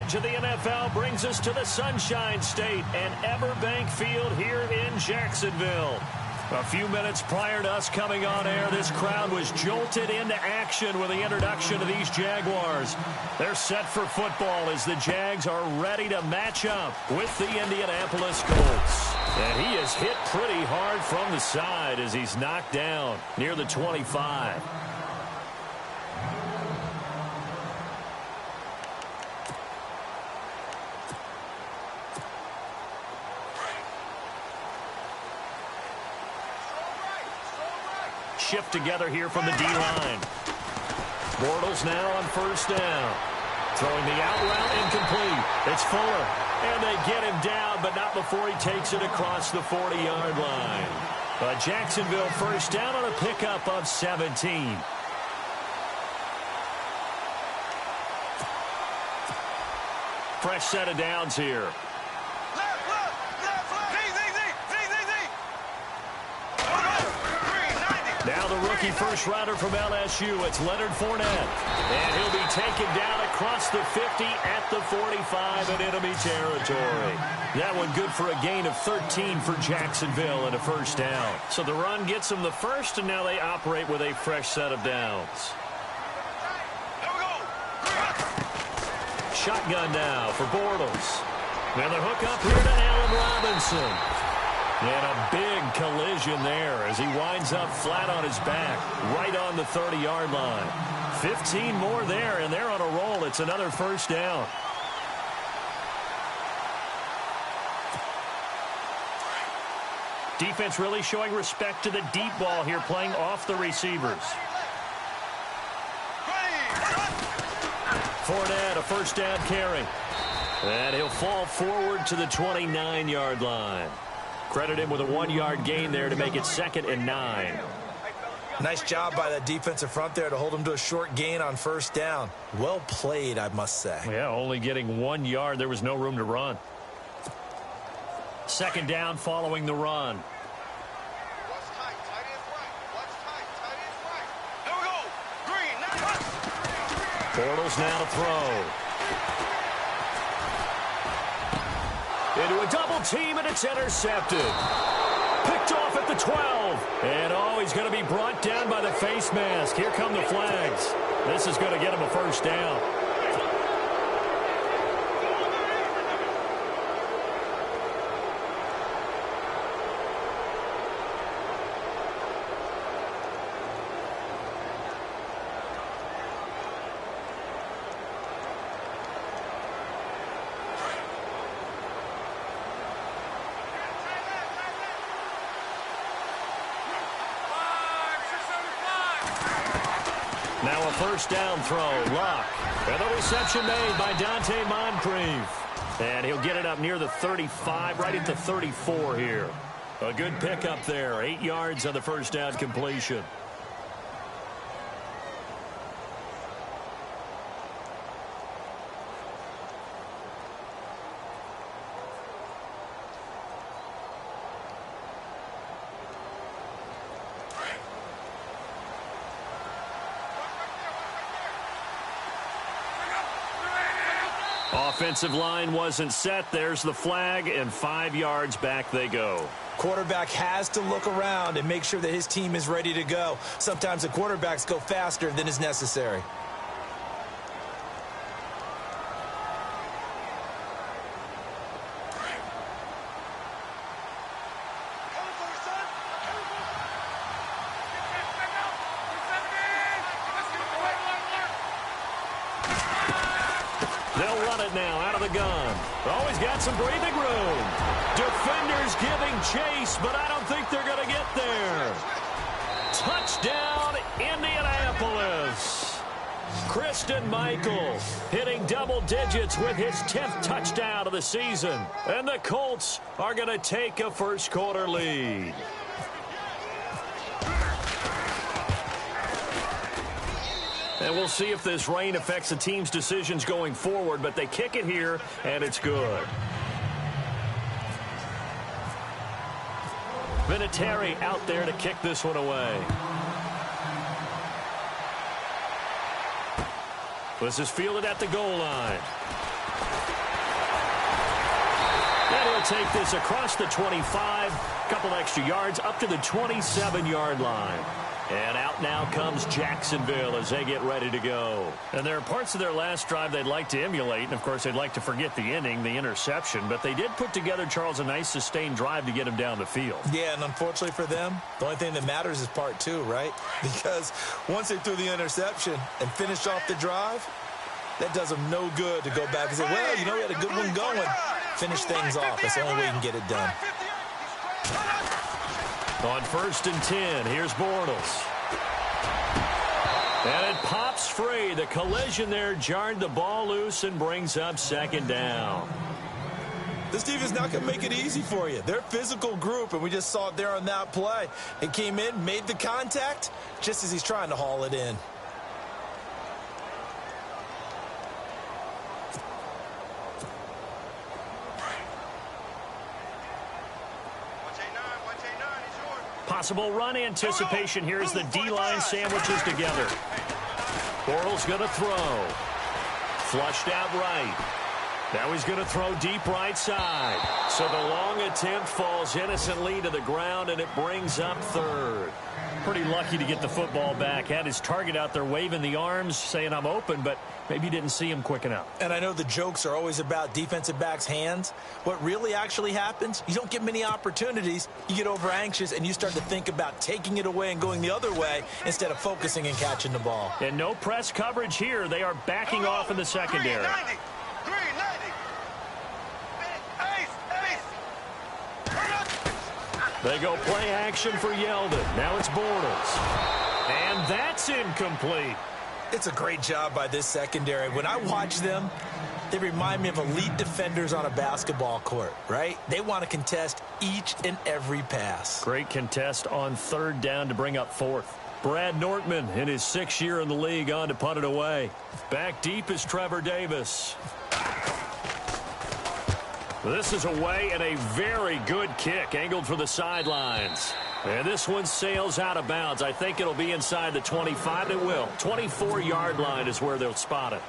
coverage of the NFL brings us to the Sunshine State and Everbank Field here in Jacksonville. A few minutes prior to us coming on air, this crowd was jolted into action with the introduction of these Jaguars. They're set for football as the Jags are ready to match up with the Indianapolis Colts. And he is hit pretty hard from the side as he's knocked down near the 25. Shift together here from the D-line. Bortles now on first down. Throwing the out route incomplete. It's Fuller. And they get him down, but not before he takes it across the 40-yard line. A Jacksonville first down on a pickup of 17. Fresh set of downs here. Now the rookie first-rounder from LSU, it's Leonard Fournette. And he'll be taken down across the 50 at the 45 in enemy territory. That one good for a gain of 13 for Jacksonville and a first down. So the run gets them the first, and now they operate with a fresh set of downs. Shotgun now for Bortles. Now the hook up here to Allen Robinson. And a big collision there as he winds up flat on his back, right on the 30-yard line. 15 more there, and they're on a roll. It's another first down. Defense really showing respect to the deep ball here, playing off the receivers. Fournette, a first down carry. And he'll fall forward to the 29-yard line. Credit him with a 1-yard gain there to make it 2nd and 9. Nice job by that defensive front there to hold him to a short gain on first down. Well played, I must say. Yeah, only getting 1 yard. There was no room to run. 2nd down following the run. Bortles now to throw. Into a double team, and it's intercepted. Picked off at the 12. And, he's going to be brought down by the face mask. Here come the flags. This is going to get him a first down. Now a first down throw. Luck. And the reception made by Dante Moncrief. And he'll get it up near the 35, right at the 34 here. A good pickup there. 8 yards on the first down completion. Offensive line wasn't set. There's the flag, and 5 yards back they go. Quarterback has to look around and make sure that his team is ready to go. Sometimes the quarterbacks go faster than is necessary. They'll run it now out of the gun. Always got some breathing room. Defenders giving chase, but I don't think they're going to get there. Touchdown, Indianapolis. Christine Michael hitting double digits with his 10th touchdown of the season. And the Colts are going to take a first quarter lead. And we'll see if this rain affects the team's decisions going forward, but they kick it here, and it's good. Vinatieri out there to kick this one away. This is fielded at the goal line. take this across the 25, a couple extra yards up to the 27-yard line. And out now comes Jacksonville as they get ready to go. And there are parts of their last drive they'd like to emulate. And, of course, they'd like to forget the inning, the interception. But they did put together, Charles, a nice sustained drive to get him down the field. Yeah, and unfortunately for them, the only thing that matters is part two, right? Because once they threw the interception and finished off the drive, that does them no good to go back and say, well, you know, we had a good one going. Finish things off. That's the only way you can get it done. On 1st and 10, here's Bortles. And it pops free. The collision there jarred the ball loose and brings up 2nd down. This team is not going to make it easy for you. They're a physical group, and we just saw it there on that play. It came in, made the contact, just as he's trying to haul it in. Possible run anticipation here as the D-line sandwiches together. Bortles going to throw. Flushed out right. Now he's going to throw deep right side. So the long attempt falls innocently to the ground, and it brings up 3rd. Pretty lucky to get the football back. Had his target out there waving the arms, saying I'm open, but maybe he didn't see him quick enough. And I know the jokes are always about defensive backs' hands. What really actually happens, you don't get many opportunities. You get over anxious, and you start to think about taking it away and going the other way instead of focusing and catching the ball. And no press coverage here. They are backing off in the secondary. They go play action for Yeldon. Now it's Bortles. And that's incomplete. It's a great job by this secondary. When I watch them, they remind me of elite defenders on a basketball court, right? They want to contest each and every pass. Great contest on 3rd down to bring up 4th. Brad Nortman in his 6th year in the league on to punt it away. Back deep is Trevor Davis. This is away and a very good kick angled for the sidelines. And this one sails out of bounds. I think it'll be inside the 25. It will. 24-yard line is where they'll spot it.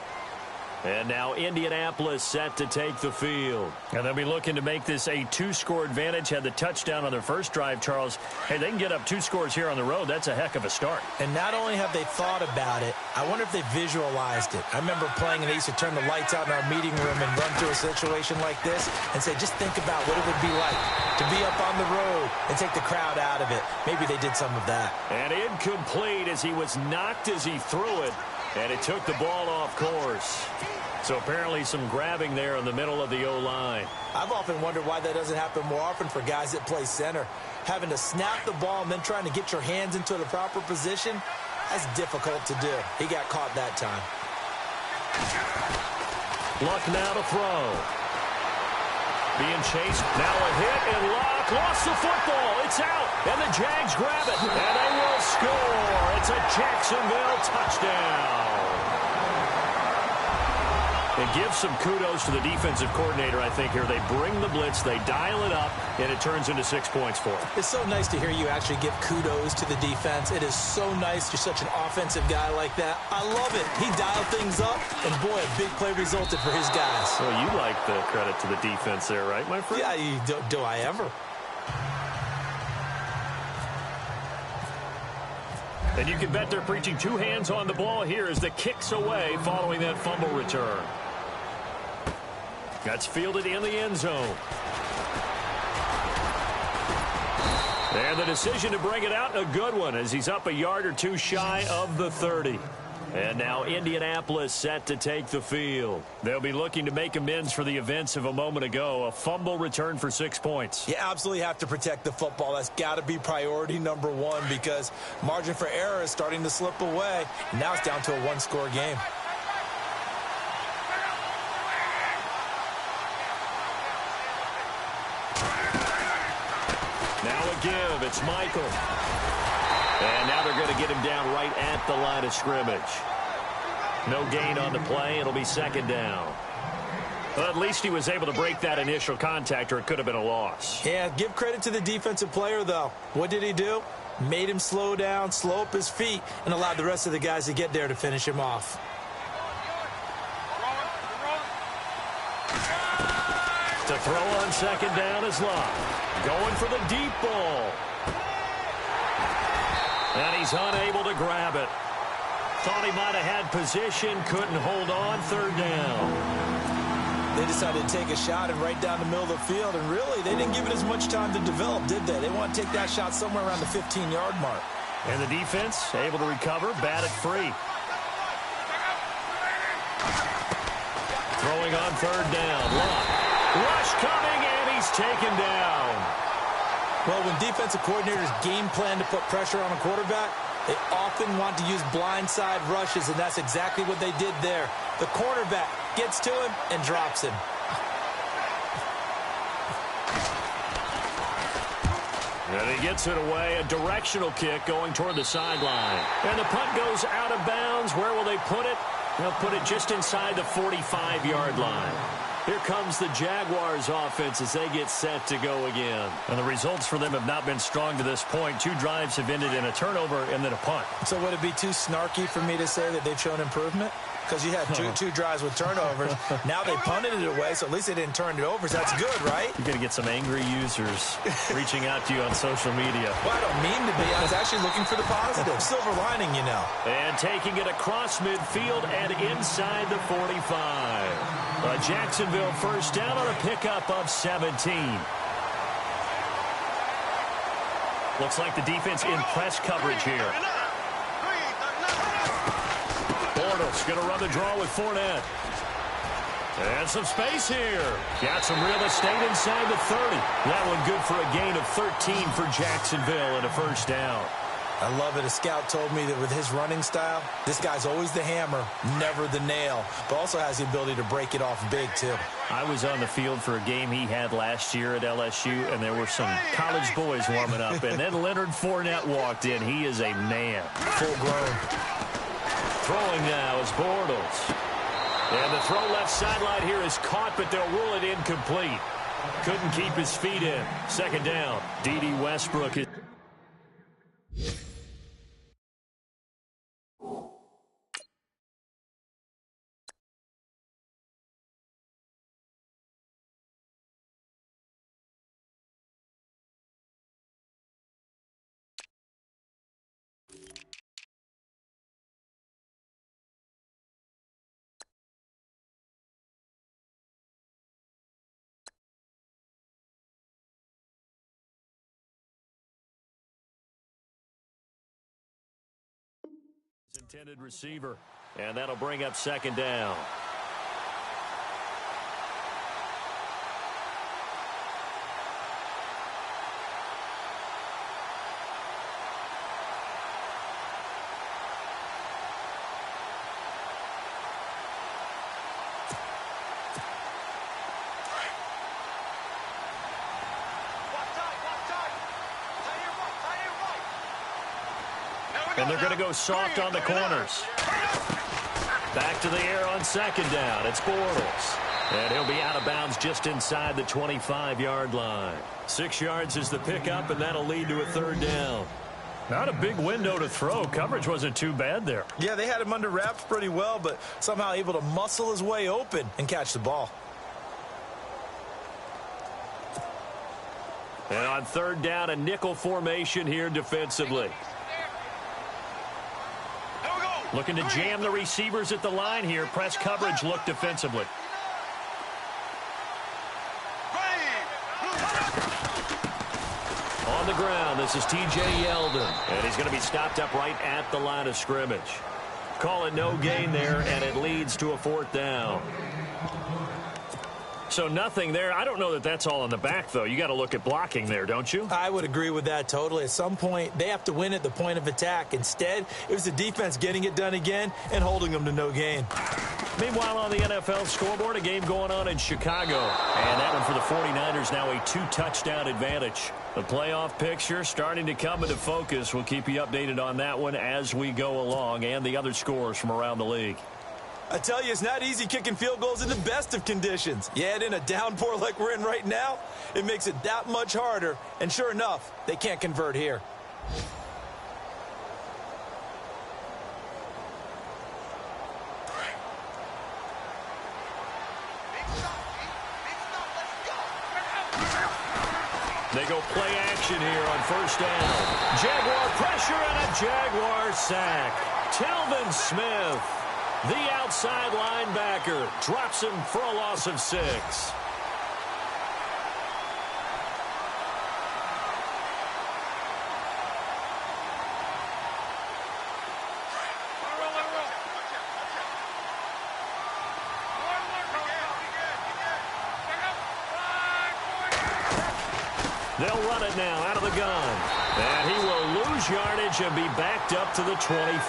And now Indianapolis set to take the field. And they'll be looking to make this a 2-score advantage. Had the touchdown on their first drive, Charles. Hey, they can get up 2 scores here on the road. That's a heck of a start. And not only have they thought about it, I wonder if they visualized it. I remember playing and they used to turn the lights out in our meeting room and run through a situation like this and say, just think about what it would be like to be up on the road and take the crowd out of it. Maybe they did some of that. And incomplete as he was knocked as he threw it. And it took the ball off course. So apparently some grabbing there in the middle of the O-line. I've often wondered why that doesn't happen more often for guys that play center. Having to snap the ball and then trying to get your hands into the proper position, that's difficult to do. He got caught that time. Luck now to throw. Being chased. Now a hit, and Luck lost the football. It's out, and the Jags grab it, and they will score. It's a Jacksonville touchdown. It gives some kudos to the defensive coordinator, I think, here. They bring the blitz, they dial it up, and it turns into 6 points for them. It's so nice to hear you actually give kudos to the defense. It is so nice. You're such an offensive guy like that. I love it. He dialed things up, and boy, a big play resulted for his guys. Well, you like the credit to the defense there, right, my friend? Yeah, do I ever? And you can bet they're preaching 2 hands on the ball here as the kick's away following that fumble return. That's fielded in the end zone. And the decision to bring it out, a good one, as he's up a yard or 2 shy of the 30. And now Indianapolis set to take the field. They'll be looking to make amends for the events of a moment ago. A fumble return for 6 points. You absolutely have to protect the football. That's got to be priority number 1 because margin for error is starting to slip away. Now it's down to a 1-score game. Now a give. It's Michael. And now they're going to get him down right at the line of scrimmage. No gain on the play. It'll be 2nd down. Well, at least he was able to break that initial contact, or it could have been a loss. Yeah, give credit to the defensive player, though. What did he do? Made him slow down, slow up his feet, and allowed the rest of the guys to get there to finish him off. To throw on second down is Love. Going for the deep ball. And he's unable to grab it. Thought he might have had position, couldn't hold on, third down. They decided to take a shot and right down the middle of the field, and really, they didn't give it as much time to develop, did they? They want to take that shot somewhere around the 15-yard mark. And the defense able to recover, batted free. Throwing on third down. Love. Rush coming, and he's taken down. Well, when defensive coordinators game plan to put pressure on a quarterback, they often want to use blindside rushes, and that's exactly what they did there. The cornerback gets to him and drops him. And he gets it away, a directional kick going toward the sideline. And the punt goes out of bounds. Where will they put it? They'll put it just inside the 45-yard line. Here comes the Jaguars offense as they get set to go again. And the results for them have not been strong to this point. 2 drives have ended in a turnover and then a punt. So would it be too snarky for me to say that they've shown improvement? Because you had two drives with turnovers. Now they punted it away, so at least they didn't turn it over. So that's good, right? You're going to get some angry users reaching out to you on social media. Well, I don't mean to be. I was actually looking for the positive. Silver lining, you know. And taking it across midfield and inside the 45. A Jacksonville first down on a pickup of 17. Looks like the defense in press coverage here. Bortles going to run the draw with Fournette. And some space here. Got some real estate inside the 30. That one good for a gain of 13 for Jacksonville and a first down. I love it. A scout told me that with his running style, this guy's always the hammer, never the nail, but also has the ability to break it off big, too. I was on the field for a game he had last year at LSU, and there were some college boys warming up, and then Leonard Fournette walked in. He is a man. Full grown. Throwing now is Bortles. And the throw left sideline here is caught, but they'll rule it incomplete. Couldn't keep his feet in. Second down. D.D. Westbrook is... intended receiver, and that'll bring up second down. And they're going to go soft on the corners. Back to the air on second down. It's Bortles. And he'll be out of bounds just inside the 25-yard line. 6 yards is the pickup, and that'll lead to a third down. Not a big window to throw. Coverage wasn't too bad there. Yeah, they had him under wraps pretty well, but somehow able to muscle his way open and catch the ball. And on third down, a nickel formation here defensively. Looking to jam the receivers at the line here. Press coverage look defensively. On the ground, this is T.J. Yeldon. And he's going to be stopped up right at the line of scrimmage. Call it no gain there, and it leads to a fourth down. So nothing there. I don't know that that's all in the back, though. You got to look at blocking there, don't you? I would agree with that totally. At some point, they have to win at the point of attack. Instead, it was the defense getting it done again and holding them to no gain. Meanwhile, on the NFL scoreboard, a game going on in Chicago. And that one for the 49ers, now a 2-touchdown advantage. The playoff picture starting to come into focus. We'll keep you updated on that one as we go along and the other scores from around the league. I tell you, it's not easy kicking field goals in the best of conditions. Yet in a downpour like we're in right now, it makes it that much harder. And sure enough, they can't convert here. They go play action here on first down. Jaguar pressure and a Jaguar sack. Telvin Smith, the outside linebacker, drops him for a loss of 6. They'll run it now out of the gun. And he will lose yardage and be backed up to the 24.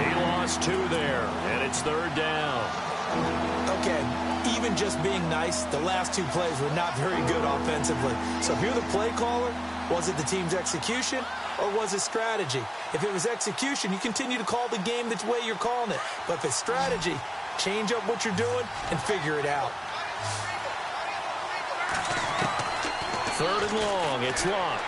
He lost 2 there, and it's 3rd down. Okay, even just being nice, the last 2 plays were not very good offensively. So if you're the play caller, was it the team's execution or was it strategy? If it was execution, you continue to call the game the way you're calling it. But if it's strategy, change up what you're doing and figure it out. 3rd and long. It's Locke.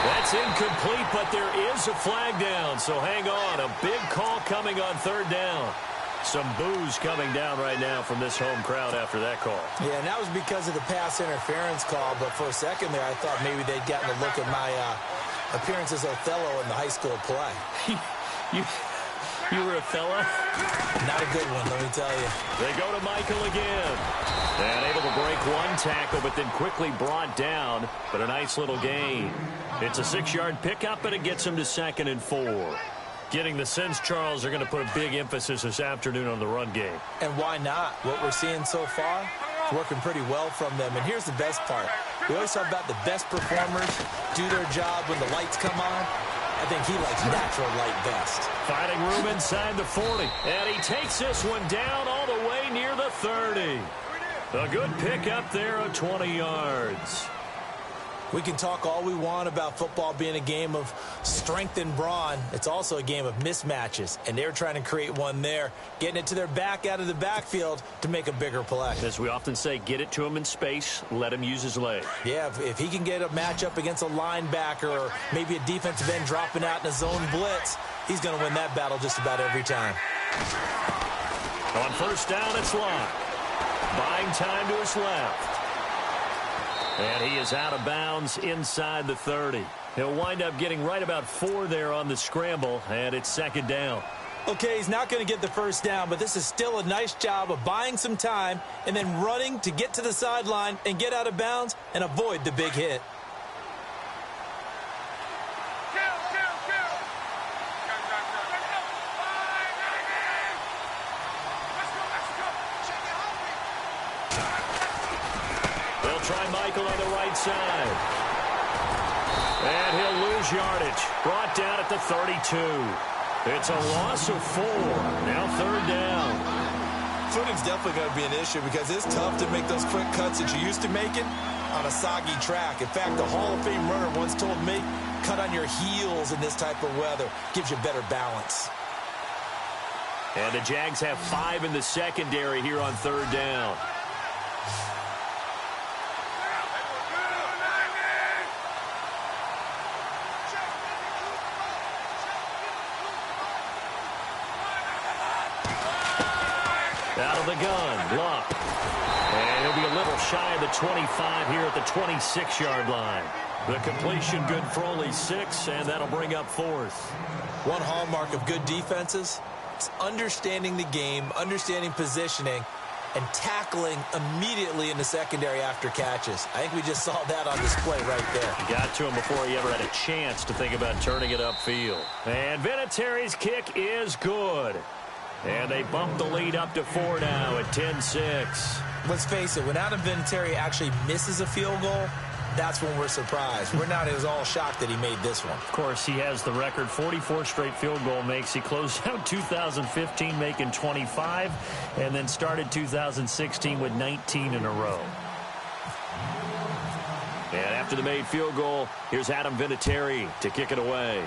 That's incomplete, but there is a flag down, so hang on. A big call coming on 3rd down. Some boos coming down right now from this home crowd after that call. Yeah, and that was because of the pass interference call, but for a second there, I thought maybe they'd gotten a look at my appearance as Othello in the high school play. You were Othello? Not a good one, let me tell you. They go to Michael again. And able to break 1 tackle, but then quickly brought down. But a nice little gain. It's a 6-yard pickup, and it gets him to 2nd and 4. Getting the sense, Charles, are going to put a big emphasis this afternoon on the run game. And why not? What we're seeing so far, it's working pretty well from them. And here's the best part. We always talk about the best performers do their job when the lights come on. I think he likes natural light best. Finding room inside the 40. And he takes this one down all the way near the 30. A good pickup there of 20 yards. We can talk all we want about football being a game of strength and brawn. It's also a game of mismatches, and they're trying to create one there, getting it to their back out of the backfield to make a bigger play. As we often say, get it to him in space, let him use his leg. Yeah, if he can get a matchup against a linebacker or maybe a defensive end dropping out in a zone blitz, he's going to win that battle just about every time. On first down, it's Locke. Buying time to his left. And he is out of bounds inside the 30. He'll wind up getting right about 4 there on the scramble, and it's 2nd down. Okay, he's not going to get the first down, but this is still a nice job of buying some time and then running to get to the sideline and get out of bounds and avoid the big hit. Try Michael on the right side. And he'll lose yardage. Brought down at the 32. It's a loss of 4. Now 3rd down. Footing's definitely going to be an issue because it's tough to make those quick cuts that you're used to making on a soggy track. In fact, the Hall of Fame runner once told me, cut on your heels in this type of weather. Gives you better balance. And the Jags have 5 in the secondary here on 3rd down. Out of the gun, Locke. And he'll be a little shy of the 25 here at the 26-yard line. The completion good for only 6, and that'll bring up 4th. One hallmark of good defenses is understanding the game, understanding positioning, and tackling immediately in the secondary after catches. I think we just saw that on display right there. He got to him before he ever had a chance to think about turning it upfield. And Vinatieri's kick is good. And they bump the lead up to 4 now at 10-6. Let's face it, when Adam Vinatieri actually misses a field goal, that's when we're surprised. We're not as all shocked that he made this one. Of course, he has the record, 44 straight field goal makes. He closed out 2015 making 25, and then started 2016 with 19 in a row. And after the made field goal, here's Adam Vinatieri to kick it away.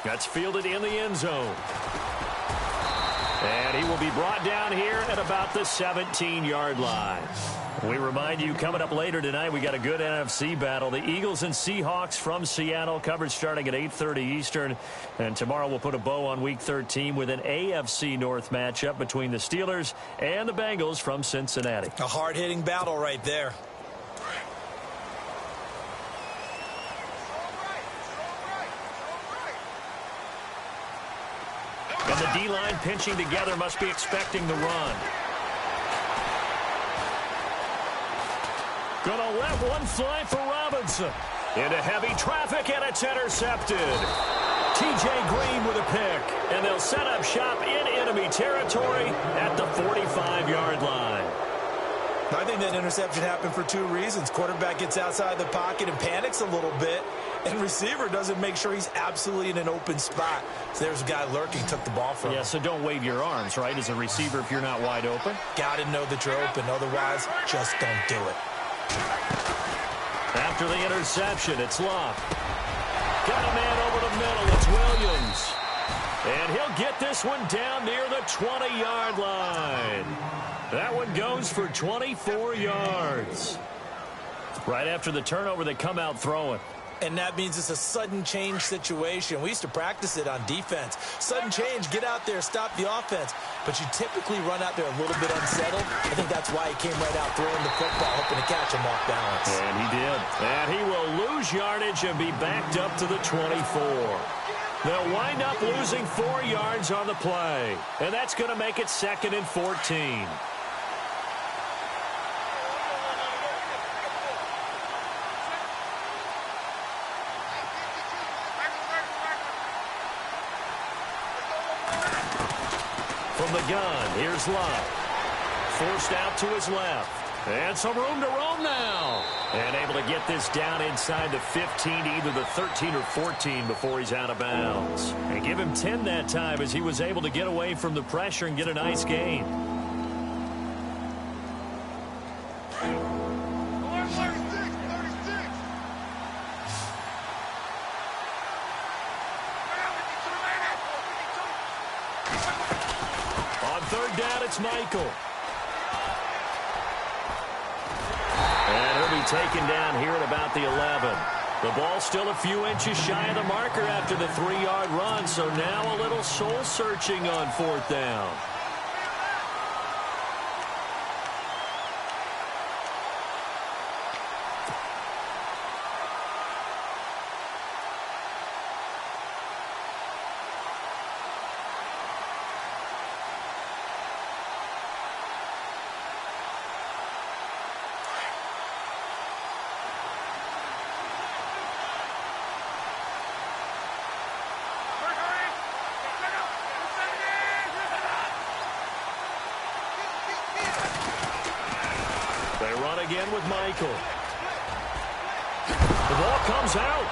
That's fielded in the end zone. And he will be brought down here at about the 17-yard line. We remind you, coming up later tonight, we got a good NFC battle. The Eagles and Seahawks from Seattle, coverage starting at 8:30 Eastern. And tomorrow we'll put a bow on Week 13 with an AFC North matchup between the Steelers and the Bengals from Cincinnati. A hard-hitting battle right there. And the D-line pinching together, must be expecting the run. Gonna let one fly for Robinson. Into heavy traffic, and it's intercepted. T.J. Green with a pick. And they'll set up shop in enemy territory at the 45-yard line. I think that interception happened for two reasons. Quarterback gets outside the pocket and panics a little bit, and receiver doesn't make sure he's absolutely in an open spot. So there's a guy lurking, took the ball from him. Yeah, so don't wave your arms, right, as a receiver if you're not wide open. Got to know that you're open. Otherwise, just don't do it. After the interception, it's Love. Got a man over the middle. It's Williams. And he'll get this one down near the 20-yard line. That one goes for 24 yards. Right after the turnover, they come out throwing. And that means it's a sudden change situation. We used to practice it on defense. Sudden change, get out there, stop the offense. But you typically run out there a little bit unsettled. I think that's why he came right out throwing the football, hoping to catch him off balance. And he did. And he will lose yardage and be backed up to the 24. They'll wind up losing 4 yards on the play. And that's going to make it 2nd and 14. From the gun, here's Love. Forced out to his left. And some room to roam now. And able to get this down inside the 15, either the 13 or 14 before he's out of bounds. And give him 10 that time as he was able to get away from the pressure and get a nice gain. Third down, it's Michael. And he'll be taken down here at about the 11. The ball still a few inches shy of the marker after the 3-yard run, so now a little soul-searching on 4th down. They run again with Michael. The ball comes out.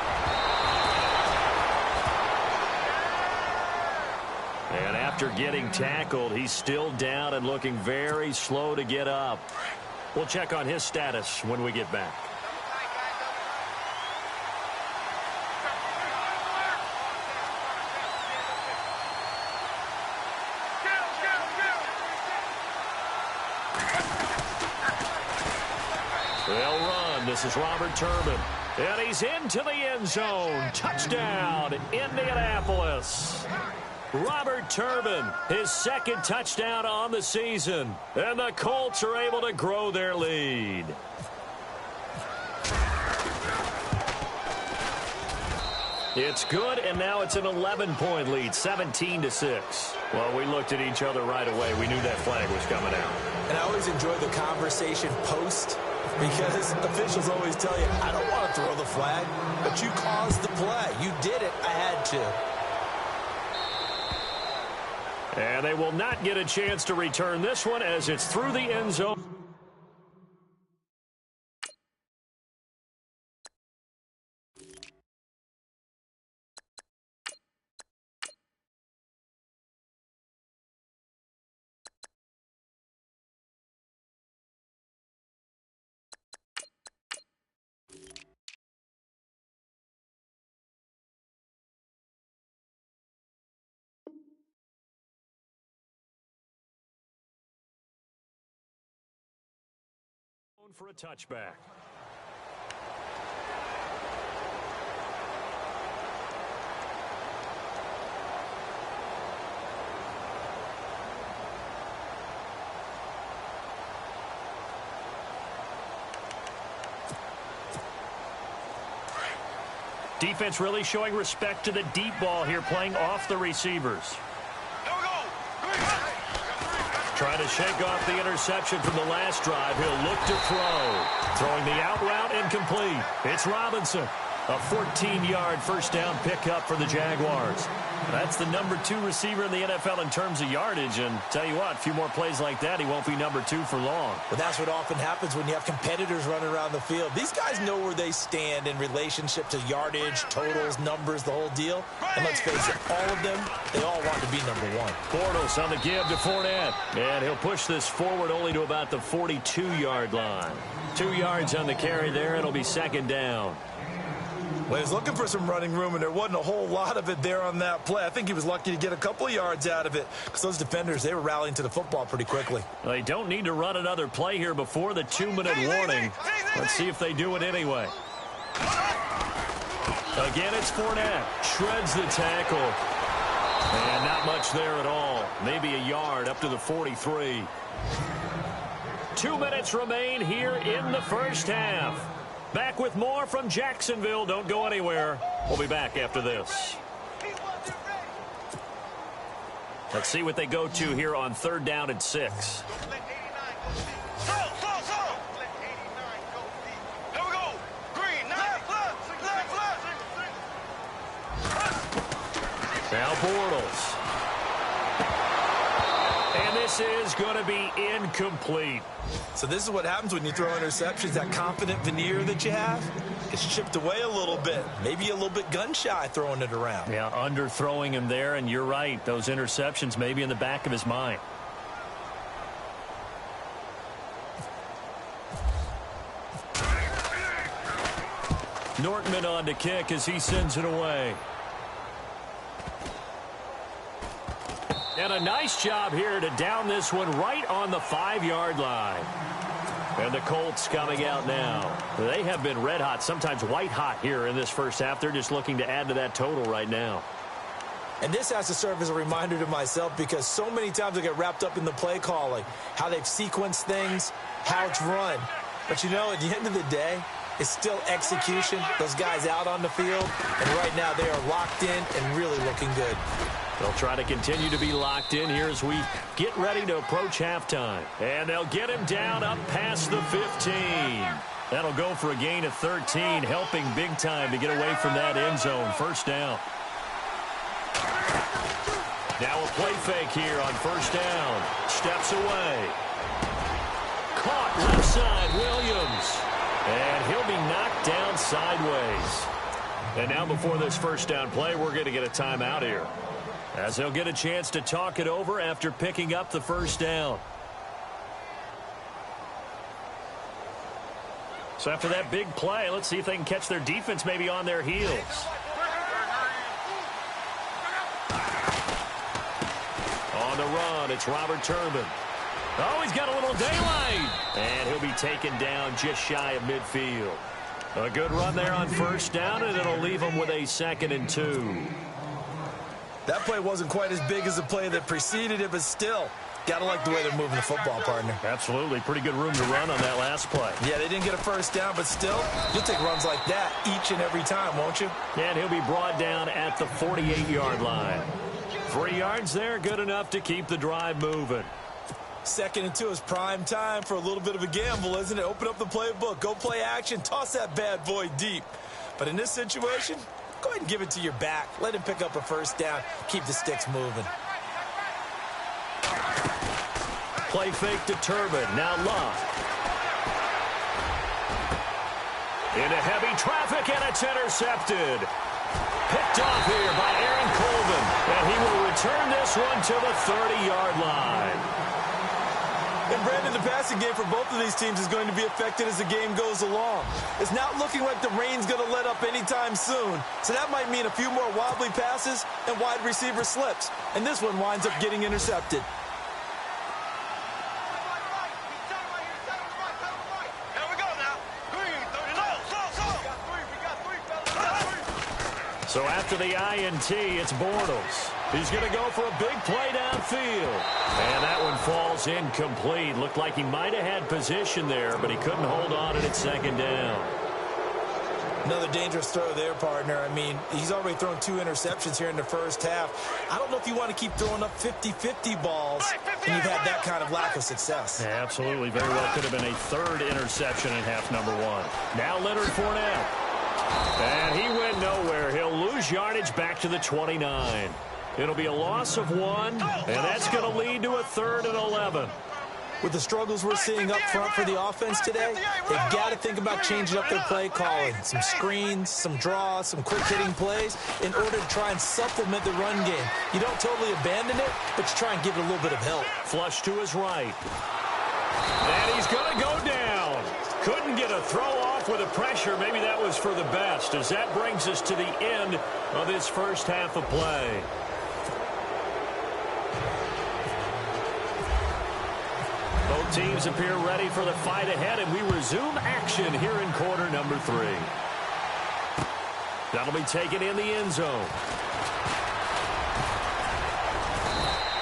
And after getting tackled, he's still down and looking very slow to get up. We'll check on his status when we get back. They'll run. This is Robert Turbin. And he's into the end zone. Touchdown, Indianapolis. Robert Turbin, his 2nd touchdown on the season. And the Colts are able to grow their lead. It's good, and now it's an 11-point lead, 17-6. Well, we looked at each other right away. We knew that flag was coming out. And I always enjoy the conversation post, because officials always tell you, I don't want to throw the flag, but you caused the play. You did it. I had to. And they will not get a chance to return this one as it's through the end zone. For a touchback. Defense really showing respect to the deep ball here, playing off the receivers. Trying to shake off the interception from the last drive. He'll look to throw. Throwing the out route incomplete. It's Robinson. A 14-yard first down pickup for the Jaguars. That's the number 2 receiver in the NFL in terms of yardage. And tell you what, a few more plays like that, he won't be number 2 for long. But that's what often happens when you have competitors running around the field. These guys know where they stand in relationship to yardage, totals, numbers, the whole deal. And let's face it, all of them, they all want to be number 1. Bortles on the give to Fournette. And he'll push this forward only to about the 42-yard line. 2 yards on the carry there. It'll be second down. Well, he was looking for some running room, and there wasn't a whole lot of it there on that play. I think he was lucky to get a couple of yards out of it because those defenders, they were rallying to the football pretty quickly. They don't need to run another play here before the 2-minute warning. Let's see if they do it anyway. Again, it's Fournette. Shreds the tackle. And not much there at all. Maybe a yard up to the 43. 2 minutes remain here in the first half. Back with more from Jacksonville. Don't go anywhere. We'll be back after this. Let's see what they go to here on 3rd down and 6. Now Bortles. And this is going to be incomplete. So this is what happens when you throw interceptions. That confident veneer that you have gets chipped away a little bit. Maybe a little bit gun-shy throwing it around. Yeah, underthrowing him there, and you're right. Those interceptions may be in the back of his mind. Nortman on to kick as he sends it away. And a nice job here to down this one right on the 5-yard line. And the Colts coming out now. They have been red hot, sometimes white hot here in this first half. They're just looking to add to that total right now. And this has to serve as a reminder to myself because so many times I get wrapped up in the play calling, how they've sequenced things, how it's run. But, you know, at the end of the day, it's still execution. Those guys out on the field, and right now they are locked in and really looking good. They'll try to continue to be locked in here as we get ready to approach halftime. And they'll get him down up past the 15. That'll go for a gain of 13, helping big time to get away from that end zone. First down. Now a play fake here on first down. Steps away. Caught left side, Williams. And he'll be knocked down sideways. And now before this first down play, we're going to get a timeout here, as they'll get a chance to talk it over after picking up the first down. So after that big play, let's see if they can catch their defense maybe on their heels. On the run, it's Robert Turbin. Oh, he's got a little daylight. And he'll be taken down just shy of midfield. A good run there on first down, and it'll leave him with a 2nd and 2. That play wasn't quite as big as the play that preceded it, but still, got to like the way they're moving the football, partner. Absolutely. Pretty good room to run on that last play. Yeah, they didn't get a first down, but still, you'll take runs like that each and every time, won't you? And he'll be brought down at the 48-yard line. 3 yards there, good enough to keep the drive moving. 2nd and 2 is prime time for a little bit of a gamble, isn't it? Open up the playbook, go play action, toss that bad boy deep. But in this situation, go ahead and give it to your back. Let him pick up a first down. Keep the sticks moving. Play fake to Turbin. Now Love. Into heavy traffic, and it's intercepted. Picked off here by Aaron Colvin. And he will return this one to the 30-yard line. And Brandon, the passing game for both of these teams is going to be affected as the game goes along. It's not looking like the rain's going to let up anytime soon. So that might mean a few more wobbly passes and wide receiver slips. And this one winds up getting intercepted. So after the INT, it's Bortles. He's going to go for a big play downfield. And that one falls incomplete. Looked like he might have had position there, but he couldn't hold on at second down. Another dangerous throw there, partner. I mean, he's already thrown 2 interceptions here in the first half. I don't know if you want to keep throwing up 50-50 balls and you've had that kind of lack of success. Yeah, absolutely. Very well could have been a 3rd interception in half number 1. Now Leonard Fournette. And he went nowhere. He'll lose yardage back to the 29. It'll be a loss of 1, and that's going to lead to a 3rd and 11. With the struggles we're seeing up front for the offense today, they've got to think about changing up their play calling. Some screens, some draws, some quick-hitting plays in order to try and supplement the run game. You don't totally abandon it, but you try and give it a little bit of help. Flush to his right. And he's going to go down. Couldn't get a throw off with the pressure. Maybe that was for the best, as that brings us to the end of this first half of play. Both teams appear ready for the fight ahead, and we resume action here in quarter number 3. That'll be taken in the end zone.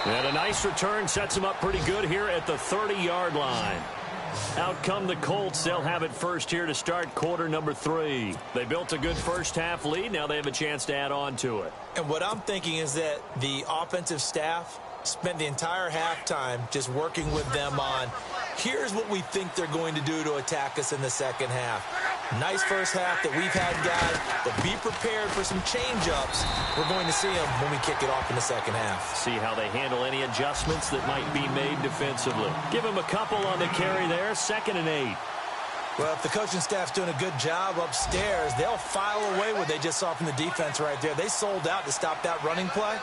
And a nice return sets him up pretty good here at the 30-yard line. Out come the Colts. They'll have it first here to start quarter number 3. They built a good first half lead. Now they have a chance to add on to it. And what I'm thinking is that the offensive staff spent the entire halftime just working with them on, here's what we think they're going to do to attack us in the second half. Nice first half that we've had, guys, but be prepared for some change-ups. We're going to see them when we kick it off in the second half. See how they handle any adjustments that might be made defensively. Give them a couple on the carry there, 2nd and 8. Well, if the coaching staff's doing a good job upstairs, they'll file away what they just saw from the defense right there. They sold out to stop that running play.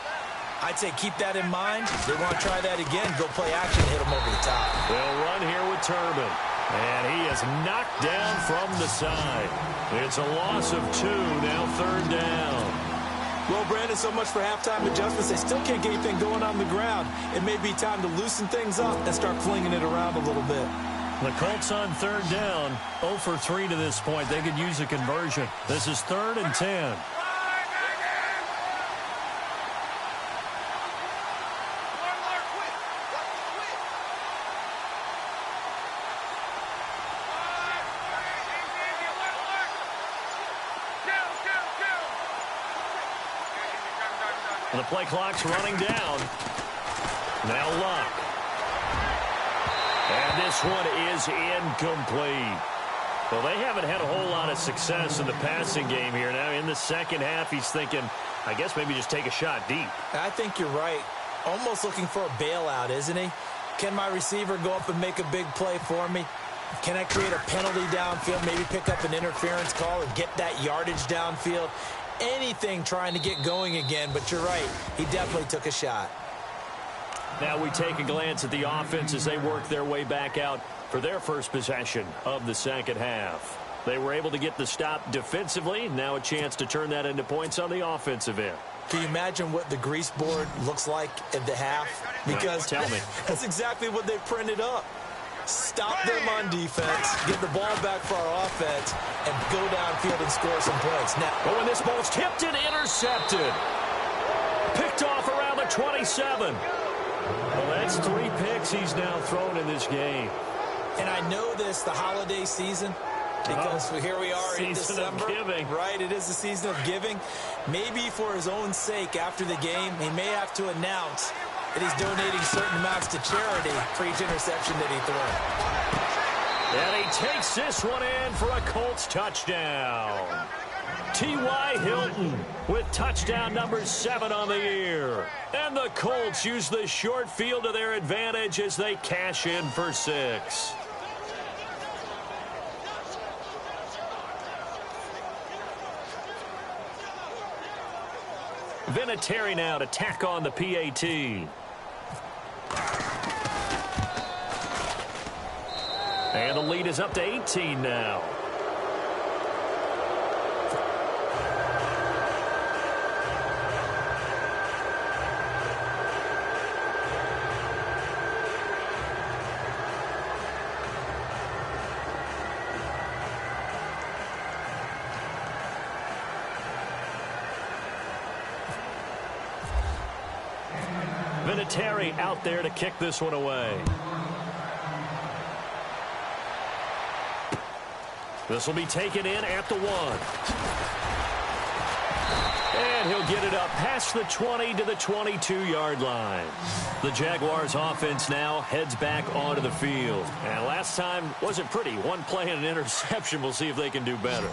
I'd say keep that in mind. They want to try that again, go play action, hit them over the top. They'll run here with Turbin. And he is knocked down from the side. It's a loss of 2, now 3rd down. Well, Brandon, so much for halftime adjustments. They still can't get anything going on the ground. It may be time to loosen things up and start flinging it around a little bit. The Colts on 3rd down, 0 for 3 to this point. They could use a conversion. This is 3rd and 10. The play clock's running down. Now Luck. And this one is incomplete. Well, they haven't had a whole lot of success in the passing game here. Now, in the second half, he's thinking, I guess maybe just take a shot deep. I think you're right. Almost looking for a bailout, isn't he? Can my receiver go up and make a big play for me? Can I create a penalty downfield, maybe pick up an interference call and get that yardage downfield? Anything trying to get going again, but you're right. He definitely took a shot. Now we take a glance at the offense as they work their way back out for their first possession of the second half. They were able to get the stop defensively. Now a chance to turn that into points on the offensive end. Can you imagine what the grease board looks like at the half? Because tell me. That's exactly what they printed up. Stop them on defense, get the ball back for our offense, and go downfield and score some points. Now, but when this ball's tipped and intercepted, picked off around the 27. Well, that's 3 picks he's now thrown in this game. And I know this, the holiday season, because here we are in December. Season of giving. Right, it is the season of giving. Maybe for his own sake after the game, he may have to announce that he's donating certain amounts to charity for each interception that he throws. And he takes this one in for a Colts touchdown. T.Y. Hilton with touchdown number 7 on the year. And the Colts use the short field to their advantage as they cash in for 6. Vinatieri now to tack on the PAT. And the lead is up to 18 now. Vinatieri out there to kick this one away. This will be taken in at the 1. And he'll get it up past the 20 to the 22-yard line. The Jaguars offense now heads back onto the field. And last time wasn't pretty. One play and an interception. We'll see if they can do better.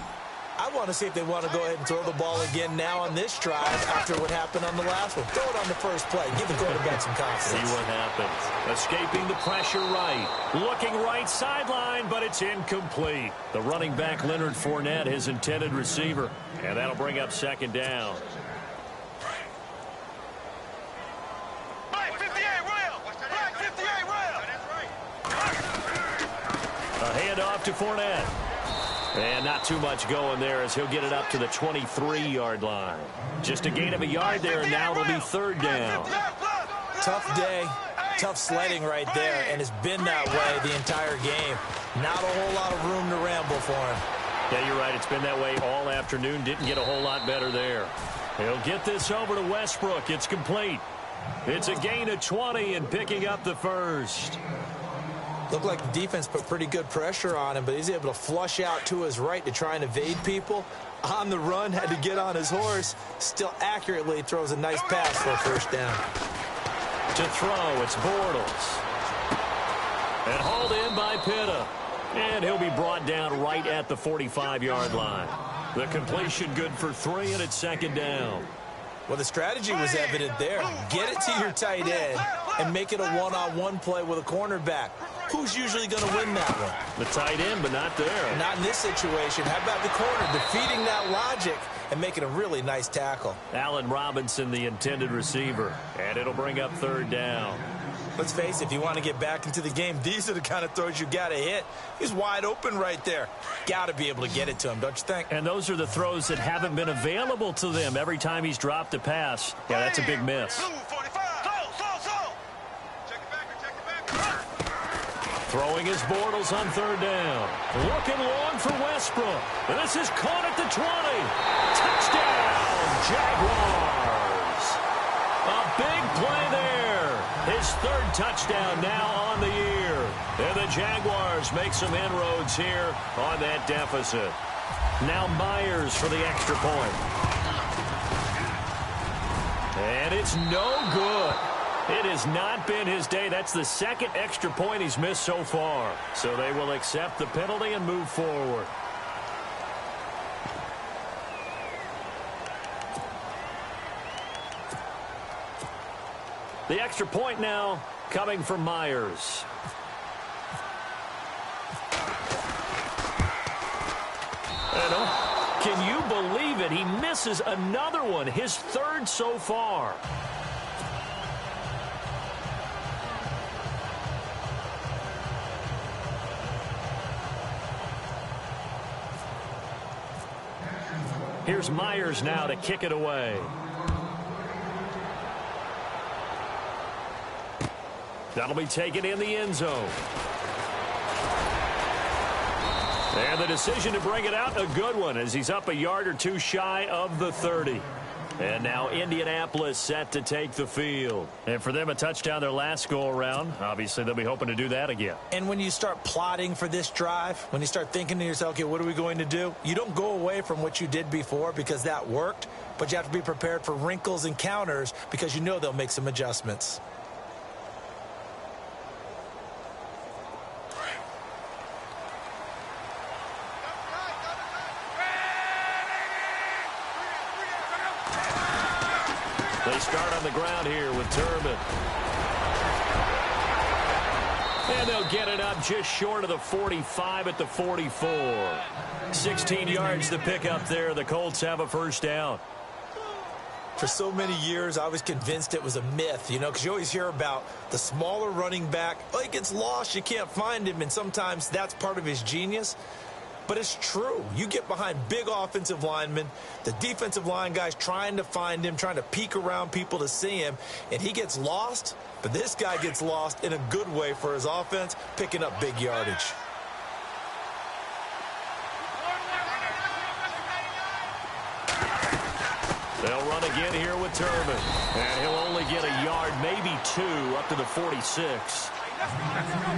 I want to see if they want to go ahead and throw the ball again now on this drive after what happened on the last one. Throw it on the first play. Give the quarterback some confidence. See what happens. Escaping the pressure right. Looking right sideline, but it's incomplete. The running back, Leonard Fournette, his intended receiver. And that'll bring up second down. A handoff to Fournette. And not too much going there as he'll get it up to the 23-yard line. Just a gain of a yard there, and now it'll be third down. Tough day, tough sledding right there, and it's been that way the entire game. Not a whole lot of room to ramble for him. Yeah, you're right. It's been that way all afternoon. Didn't get a whole lot better there. He'll get this over to Westbrook. It's complete. It's a gain of 20 and picking up the first. Looked like the defense put pretty good pressure on him, but he's able to flush out to his right to try and evade people. On the run, had to get on his horse. Still accurately throws a nice pass for a first down. To throw, it's Bortles. And hauled in by Pitta. And he'll be brought down right at the 45-yard line. The completion good for 3, and it's second down. Well, the strategy was evident there. Get it to your tight end and make it a one-on-one play with a cornerback. Who's usually going to win that one? The tight end, but not there. Not in this situation. How about the corner defeating that logic and making a really nice tackle? Allen Robinson, the intended receiver, and it'll bring up third down. Let's face it, if you want to get back into the game, these are the kind of throws you got to hit. He's wide open right there. Got to be able to get it to him, don't you think? And those are the throws that haven't been available to them every time he's dropped a pass. Yeah, that's a big miss. Throwing his Bortles on third down. Looking long for Westbrook. This is caught at the 20. Touchdown, Jaguars. A big play there. His third touchdown now on the year. And the Jaguars make some inroads here on that deficit. Now Myers for the extra point. And it's no good. It has not been his day. That's the second extra point he's missed so far. So they will accept the penalty and move forward. The extra point now coming from Myers. Can you believe it? He misses another one, his third so far. Here's Myers now to kick it away. That'll be taken in the end zone. And the decision to bring it out, a good one, as he's up a yard or two shy of the 30. And now Indianapolis set to take the field. And for them, a touchdown their last go-around. Obviously, they'll be hoping to do that again. And when you start plotting for this drive, when you start thinking to yourself, okay, what are we going to do? You don't go away from what you did before because that worked, but you have to be prepared for wrinkles and counters because you know they'll make some adjustments. They start on the ground here with Turbin. And they'll get it up just short of the 45 at the 44. 16 yards to pick up there. The Colts have a first down. For so many years, I was convinced it was a myth, you know, because you always hear about the smaller running back. Oh, he gets lost, you can't find him, and sometimes that's part of his genius. But it's true. You get behind big offensive linemen, the defensive line guys trying to find him, trying to peek around people to see him, and he gets lost. But this guy gets lost in a good way for his offense, picking up big yardage. They'll run again here with Turbin. And he'll only get a yard, maybe 2, up to the 46.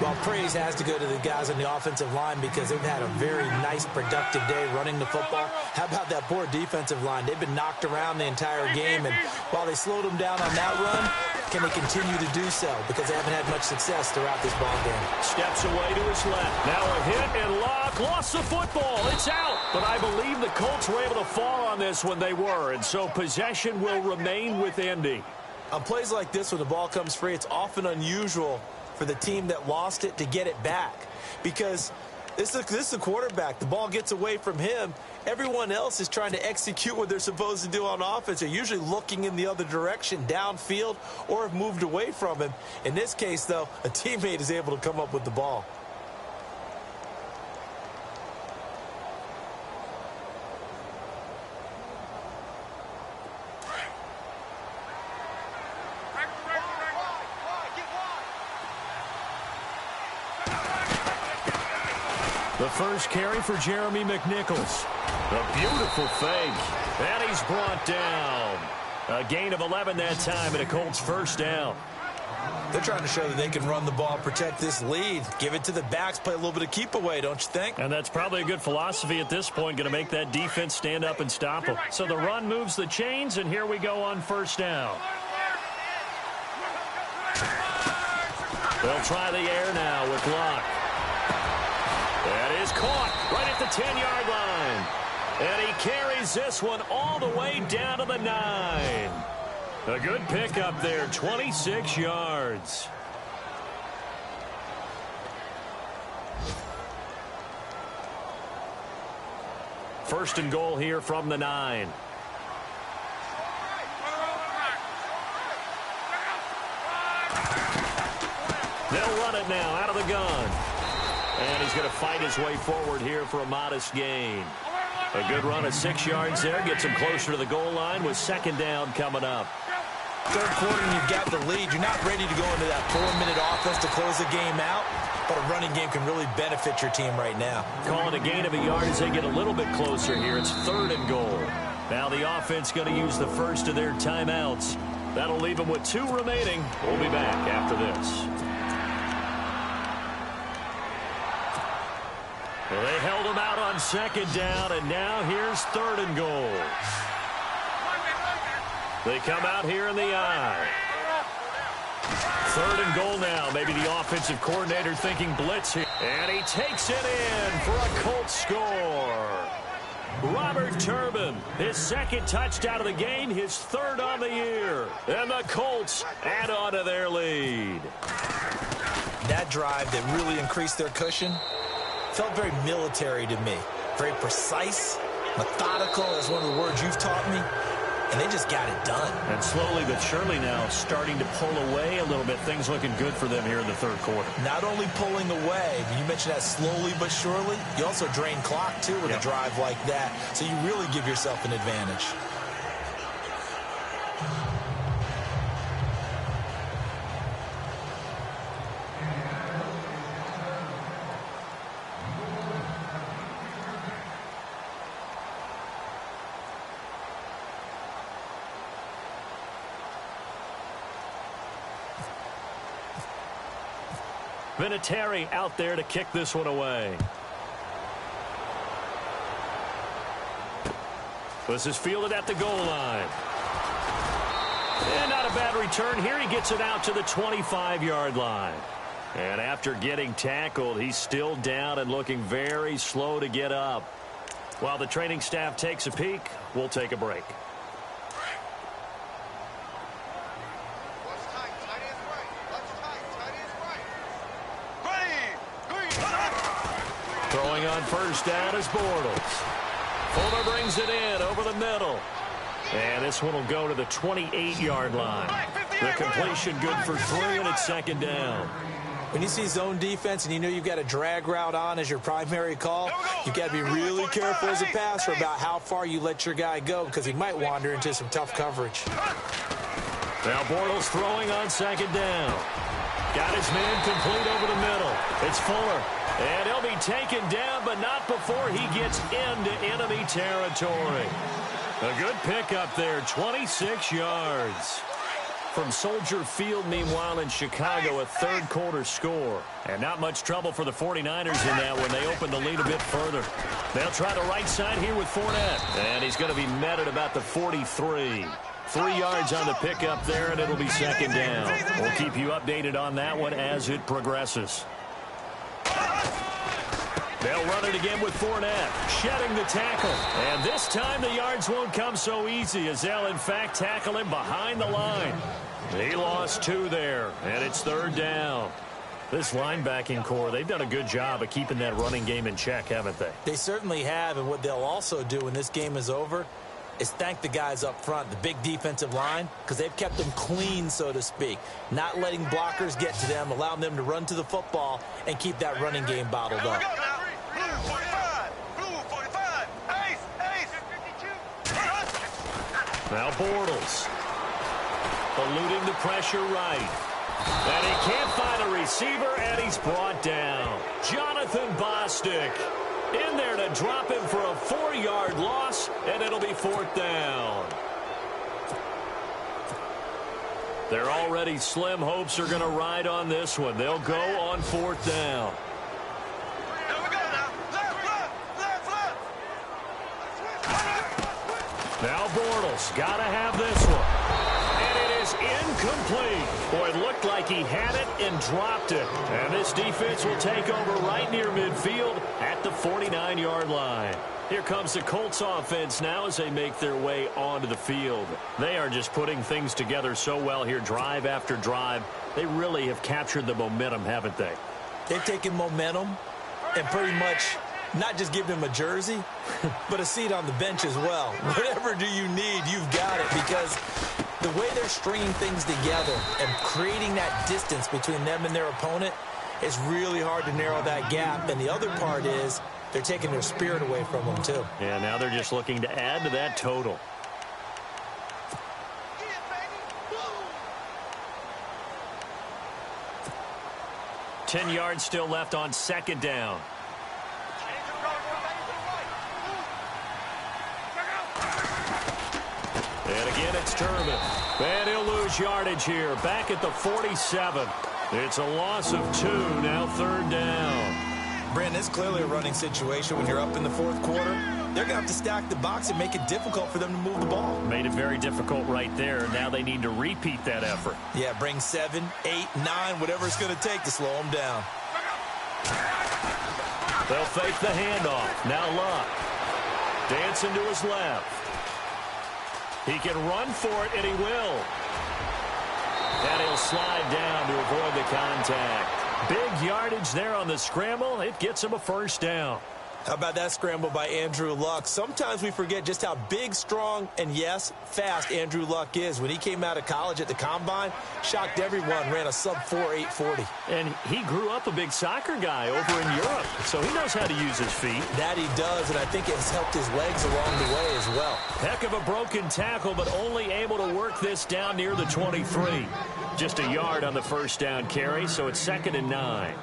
Well, praise has to go to the guys on the offensive line because they've had a very nice, productive day running the football. How about that poor defensive line? They've been knocked around the entire game, and while they slowed them down on that run, can they continue to do so? Because they haven't had much success throughout this ball game. Steps away to his left. Now a hit and Locke lost the football. It's out. But I believe the Colts were able to fall on this when they were, and so possession will remain with Indy. On plays like this, when the ball comes free, it's often unusual for the team that lost it to get it back, because this is the quarterback. The ball gets away from him. Everyone else is trying to execute what they're supposed to do on offense. They're usually looking in the other direction, downfield, or have moved away from him. In this case, though, a teammate is able to come up with the ball. The first carry for Jeremy McNichols. A beautiful fake. And he's brought down. A gain of 11 that time and a Colts first down. They're trying to show that they can run the ball, protect this lead. Give it to the backs, play a little bit of keep away, don't you think? And that's probably a good philosophy at this point, going to make that defense stand up and stop them. So the run moves the chains, and here we go on first down. They'll try the air now with Locke. That is caught right at the 10-yard line. And he carries this one all the way down to the 9. A good pickup there, 26 yards. First and goal here from the 9. They'll run it now out of the gun. And he's going to fight his way forward here for a modest gain. A good run of 6 yards there. Gets him closer to the goal line with second down coming up. Third quarter, and you've got the lead. You're not ready to go into that 4-minute offense to close the game out, but a running game can really benefit your team right now. Calling a gain of a yard as they get a little bit closer here. It's third and goal. Now the offense going to use the first of their timeouts. That'll leave them with 2 remaining. We'll be back after this. Well, they held him out on second down, and now here's third and goal. They come out here in the eye. Third and goal now. Maybe the offensive coordinator thinking blitz here. And he takes it in for a Colts score. Robert Turbin, his second touchdown of the game, his third on the year. And the Colts add on to their lead. That drive that really increased their cushion felt very military to me. Very precise, methodical, is one of the words you've taught me. And they just got it done. And slowly but surely now starting to pull away a little bit. Things looking good for them here in the third quarter. Not only pulling away, you mentioned that slowly but surely, you also drain clock, too, with a drive like that. So you really give yourself an advantage. Vinatieri out there to kick this one away. This is fielded at the goal line. And not a bad return here. He gets it out to the 25-yard line. And after getting tackled, he's still down and looking very slow to get up. While the training staff takes a peek, we'll take a break. Throwing on first down is Bortles. Fuller brings it in over the middle. And this one will go to the 28-yard line. The completion good for 3, and it's second down. When you see zone defense and you know you've got a drag route on as your primary call, you've got to be really careful as a passer about how far you let your guy go because he might wander into some tough coverage. Now Bortles throwing on second down. Got his man complete over the middle. It's Fuller. And he'll be taken down, but not before he gets into enemy territory. A good pickup there, 26 yards. From Soldier Field, meanwhile, in Chicago, a third-quarter score. And not much trouble for the 49ers in that when they open the lead a bit further. They'll try the right side here with Fournette. And he's going to be met at about the 43. 3 yards on the pickup there, and it'll be second down. We'll keep you updated on that one as it progresses. They'll run it again with Fournette, shedding the tackle. And this time the yards won't come so easy as they'll, in fact, tackle him behind the line. He lost 2 there, and it's third down. This linebacking core, they've done a good job of keeping that running game in check, haven't they? They certainly have, and what they'll also do when this game is over is thank the guys up front, the big defensive line, because they've kept them clean, so to speak, not letting blockers get to them, allowing them to run to the football and keep that running game bottled up. Now Bortles, eluding the pressure right. And he can't find a receiver, and he's brought down. Jonathan Bostic in there to drop him for a 4-yard loss, and it'll be fourth down. Their already slim hopes are going to ride on this one. They'll go on fourth down. Now Bortles got to have this one. And it is incomplete. Boy, it looked like he had it and dropped it. And this defense will take over right near midfield at the 49-yard line. Here comes the Colts offense now as they make their way onto the field. They are just putting things together so well here, drive after drive. They really have captured the momentum, haven't they? They've taken momentum and pretty much not just give him a jersey, but a seat on the bench as well. Whatever do you need, you've got it, because the way they're stringing things together and creating that distance between them and their opponent, it's really hard to narrow that gap. And the other part is they're taking their spirit away from them, too. Yeah, now they're just looking to add to that total. Ten yards still left on second down. And again, it's Turbin. And he'll lose yardage here. Back at the 47. It's a loss of 2. Now third down. Brandon, it's clearly a running situation when you're up in the fourth quarter. They're going to have to stack the box and make it difficult for them to move the ball. Made it very difficult right there. Now they need to repeat that effort. Yeah, bring 7, 8, 9, whatever it's going to take to slow them down. They'll fake the handoff. Now Luck. Dancing to his left. He can run for it, and he will. And he'll slide down to avoid the contact. Big yardage there on the scramble. It gets him a first down. How about that scramble by Andrew Luck? Sometimes we forget just how big, strong, and, yes, fast Andrew Luck is. When he came out of college at the Combine, shocked everyone, ran a sub-4 840. And he grew up a big soccer guy over in Europe, so he knows how to use his feet. That he does, and I think it's helped his legs along the way as well. Heck of a broken tackle, but only able to work this down near the 23. Just a yard on the first down carry, so it's 2nd and 9.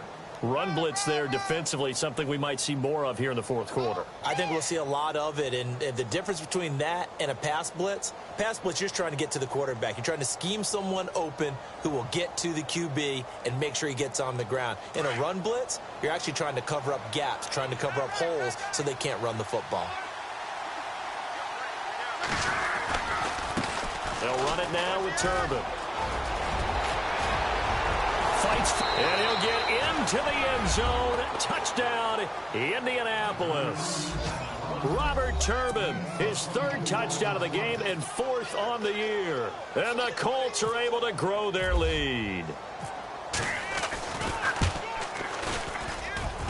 Run blitz there defensively, something we might see more of here in the fourth quarter. I think we'll see a lot of it, and the difference between that and a pass blitz, you're just trying to get to the quarterback. You're trying to scheme someone open who will get to the QB and make sure he gets on the ground. In a run blitz, you're actually trying to cover up gaps, trying to cover up holes so they can't run the football. They'll run it now with Turbin. Fights, and he'll get into the end zone. Touchdown, Indianapolis. Robert Turbin, his 3rd touchdown of the game and 4th on the year. And the Colts are able to grow their lead.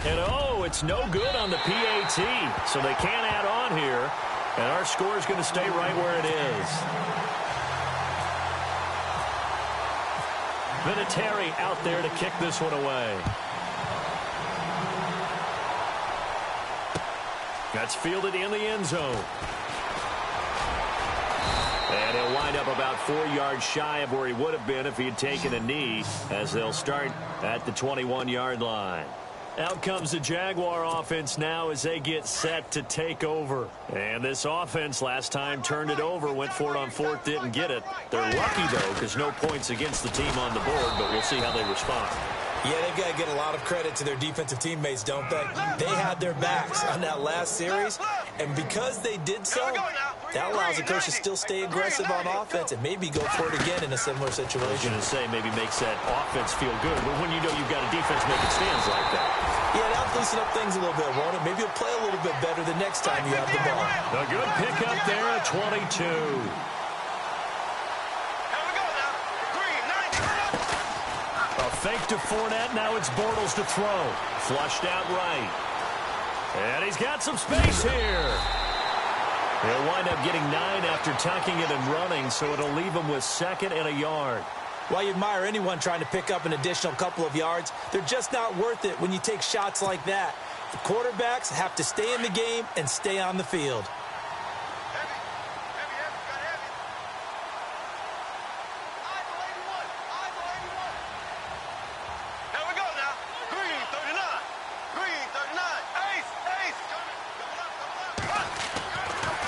And, oh, it's no good on the PAT, so they can't add on here. And our score is going to stay right where it is. Vinatieri out there to kick this one away. That's fielded in the end zone. And he'll wind up about 4 yards shy of where he would have been if he had taken a knee, as they'll start at the 21-yard line. Out comes the Jaguar offense now as they get set to take over. And this offense last time turned it over, went for it on fourth, didn't get it. They're lucky, though, because no points against the team on the board, but we'll see how they respond. Yeah, they've got to get a lot of credit to their defensive teammates, don't they? They had their backs on that last series, and because they did so, that allows the coach to still stay aggressive on offense and maybe go for it again in a similar situation. I was going to say maybe makes that offense feel good, but when you know you've got a defense making stands like that. Yeah, that'll loosen up things a little bit, won't it? Maybe you'll play a little bit better the next time you have the ball. A good pickup there at 22. A fake to Fournette. Now it's Bortles to throw. Flushed out right. And he's got some space here. He'll wind up getting 9 after tucking it and running, so it'll leave him with 2nd and a yard. While you admire anyone trying to pick up an additional couple of yards, they're just not worth it when you take shots like that. The quarterbacks have to stay in the game and stay on the field.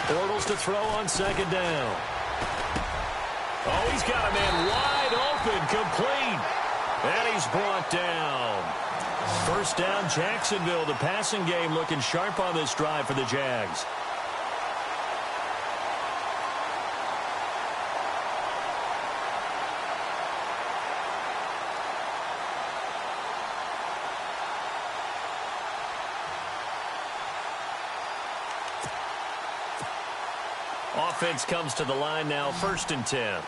Bortles to throw on 2nd down. Oh, he's got a man wide open, complete. And he's brought down. 1st down, Jacksonville. The passing game looking sharp on this drive for the Jags. Offense comes to the line now, 1st and 10.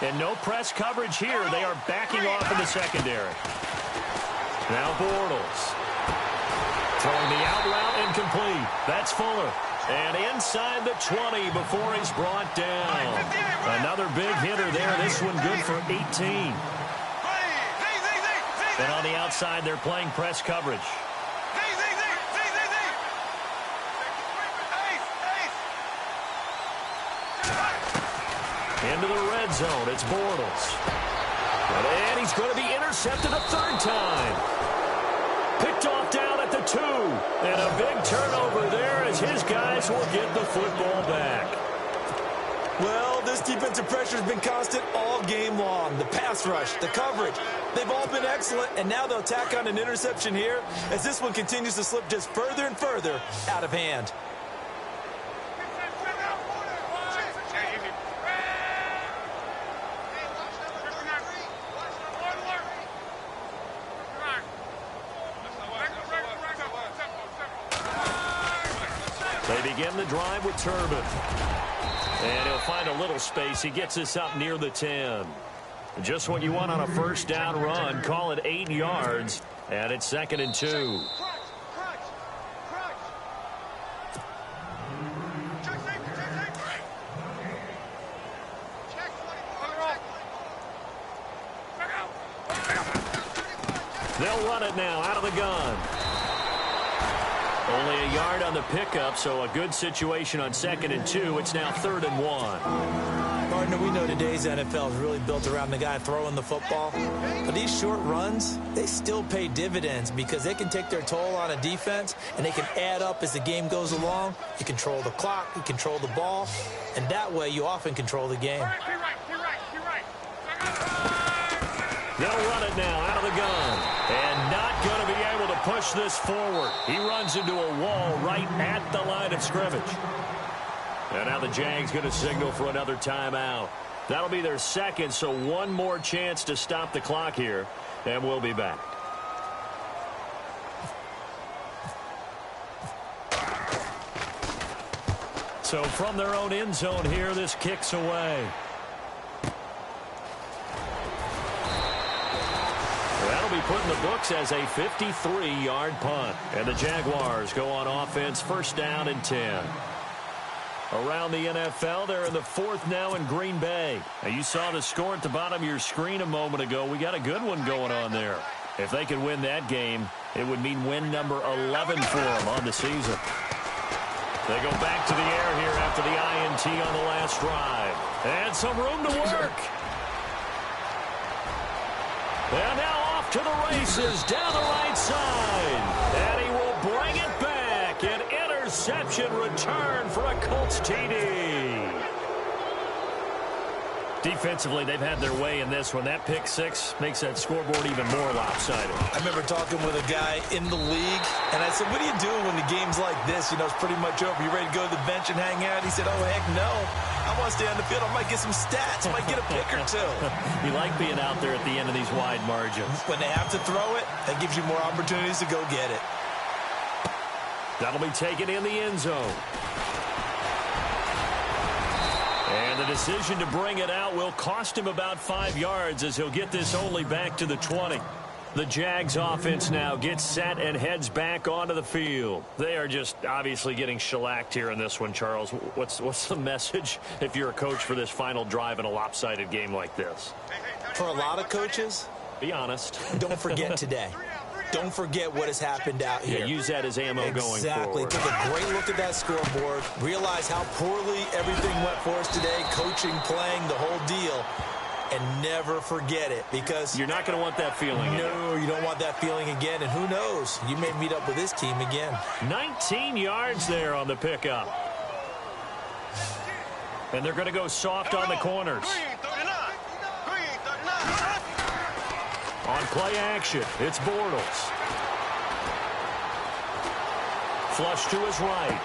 And no press coverage here. They are backing off in the secondary. Now Bortles. Throwing the out route incomplete. That's Fuller. And inside the 20 before he's brought down. Another big hitter there. This one good for 18. And on the outside, they're playing press coverage. Into the red zone. It's Bortles. And he's going to be intercepted a 3rd time. Picked off down at the 2. And a big turnover there as his guys will get the football back. Well, this defensive pressure has been constant all game long. The pass rush, the coverage, they've all been excellent. And now they'll tack on an interception here as this one continues to slip just further and further out of hand. They begin the drive with Turbin. And he'll find a little space. He gets us up near the 10. Just what you want on a 1st down run. Call it 8 yards. And it's 2nd and 2. They'll run it now out of the gun. Only a yard on the pickup, so a good situation on 2nd and 2. It's now 3rd and 1. Partner, we know today's NFL is really built around the guy throwing the football. But these short runs, they still pay dividends because they can take their toll on a defense, and they can add up as the game goes along. You control the clock, you control the ball, and that way you often control the game. They'll run it now out of the gun. And not going to be able to push this forward. He runs into a wall right at the line of scrimmage. And now the Jags going to signal for another timeout. That'll be their 2nd, so one more chance to stop the clock here. And we'll be back. So from their own end zone here, this kicks away. That'll be put in the books as a 53-yard punt. And the Jaguars go on offense, 1st down and 10. Around the NFL, they're in the 4th now in Green Bay. Now, you saw the score at the bottom of your screen a moment ago. We got a good one going on there. If they could win that game, it would mean win number 11 for them on the season. They go back to the air here after the INT on the last drive. And some room to work. And now off to the races down the right side. And he will bring it back. An interception return for a Colts TD. Defensively, they've had their way in this one. That pick six makes that scoreboard even more lopsided. I remember talking with a guy in the league, and I said, what do you do when the game's like this? You know, it's pretty much over. You ready to go to the bench and hang out? He said, oh, heck no. I want to stay on the field. I might get some stats. I might get a pick or two. You like being out there at the end of these wide margins. When they have to throw it, that gives you more opportunities to go get it. That'll be taken in the end zone. And the decision to bring it out will cost him about 5 yards as he'll get this only back to the 20. The Jags offense now gets set and heads back onto the field. They are just obviously getting shellacked here in this one, Charles. What's the message if you're a coach for this final drive in a lopsided game like this? For a lot of coaches, be honest. Don't forget today. Don't forget what has happened out here. Yeah, use that as ammo going forward. Exactly. Take a great look at that scoreboard. Realize how poorly everything went for us today. Coaching, playing, the whole deal. And never forget it, because you're not going to want that feeling. No, you don't want that feeling again. And who knows? You may meet up with this team again. 19 yards there on the pickup. And they're going to go soft on the corners. On play action, it's Bortles. Flush to his right.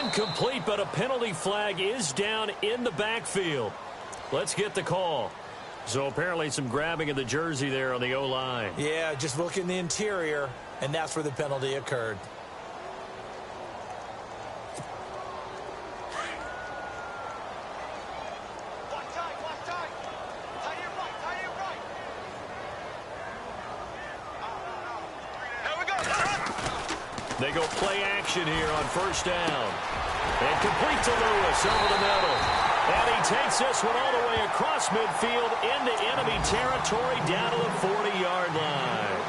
Incomplete, but a penalty flag is down in the backfield. Let's get the call. So apparently some grabbing of the jersey there on the O-line. Yeah, just look in the interior, and that's where the penalty occurred. They go play action here on first down. And complete to Lewis over the middle. And he takes this one all the way across midfield into enemy territory down to the 40-yard line.